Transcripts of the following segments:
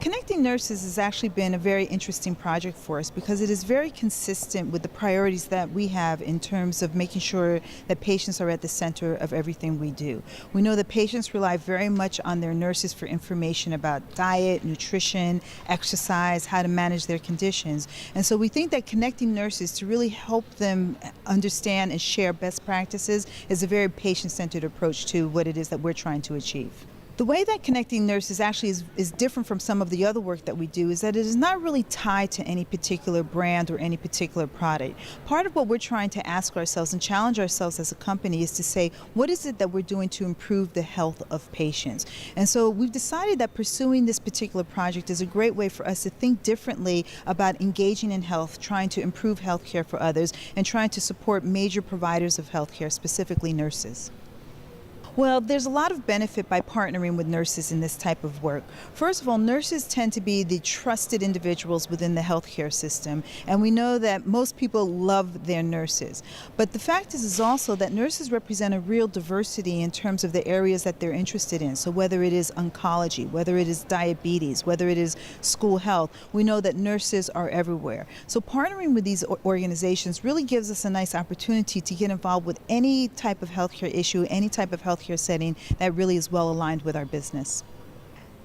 Connecting Nurses has actually been a very interesting project for us because it is very consistent with the priorities that we have in terms of making sure that patients are at the center of everything we do. We know that patients rely very much on their nurses for information about diet, nutrition, exercise, how to manage their conditions. And so we think that connecting nurses to really help them understand and share best practices is a very patient-centered approach to what it is that we're trying to achieve. The way that connecting nurses actually is different from some of the other work that we do is that it is not really tied to any particular brand or any particular product. Part of what we're trying to ask ourselves and challenge ourselves as a company is to say, what is it that we're doing to improve the health of patients? And so we've decided that pursuing this particular project is a great way for us to think differently about engaging in health, trying to improve healthcare for others, and trying to support major providers of healthcare, specifically nurses. Well, there's a lot of benefit by partnering with nurses in this type of work. First of all, nurses tend to be the trusted individuals within the healthcare system, and we know that most people love their nurses. But the fact is also that nurses represent a real diversity in terms of the areas that they're interested in. So whether it is oncology, whether it is diabetes, whether it is school health, we know that nurses are everywhere. So partnering with these organizations really gives us a nice opportunity to get involved with any type of healthcare issue, any type of healthcare setting that really is well aligned with our business.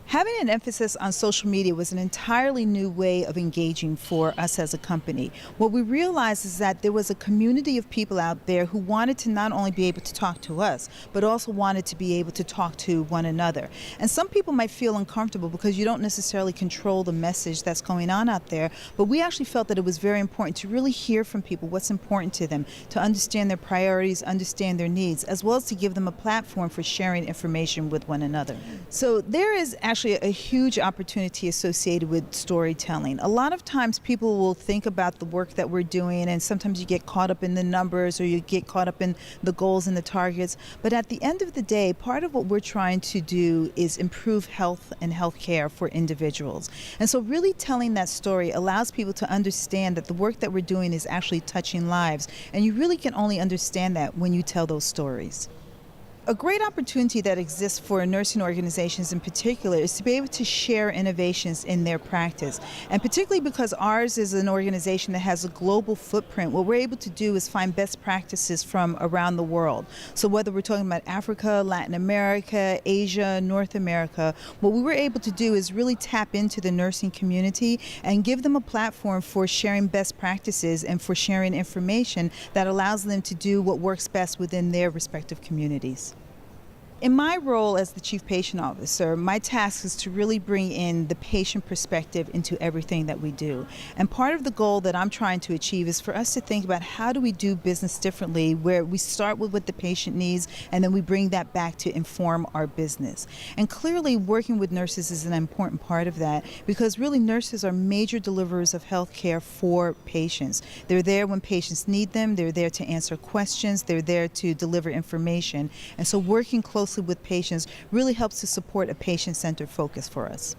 Having an emphasis on social media was an entirely new way of engaging for us as a company. What we realized is that there was a community of people out there who wanted to not only be able to talk to us, but also wanted to be able to talk to one another. And some people might feel uncomfortable because you don't necessarily control the message that's going on out there, but we actually felt that it was very important to really hear from people what's important to them, to understand their priorities, understand their needs, as well as to give them a platform for sharing information with one another. So there is actually a huge opportunity associated with storytelling. A lot of times people will think about the work that we're doing, and sometimes you get caught up in the numbers or you get caught up in the goals and the targets. But at the end of the day, part of what we're trying to do is improve health and healthcare for individuals. And so really telling that story allows people to understand that the work that we're doing is actually touching lives. And you really can only understand that when you tell those stories. A great opportunity that exists for nursing organizations in particular is to be able to share innovations in their practice. And particularly because ours is an organization that has a global footprint, what we're able to do is find best practices from around the world. So whether we're talking about Africa, Latin America, Asia, North America, what we were able to do is really tap into the nursing community and give them a platform for sharing best practices and for sharing information that allows them to do what works best within their respective communities. In my role as the Chief Patient Officer, my task is to really bring in the patient perspective into everything that we do. And part of the goal that I'm trying to achieve is for us to think about how do we do business differently, where we start with what the patient needs and then we bring that back to inform our business. And clearly working with nurses is an important part of that because really nurses are major deliverers of health care for patients. They're there when patients need them, they're there to answer questions, they're there to deliver information. And so working closely with patients really helps to support a patient-centered focus for us.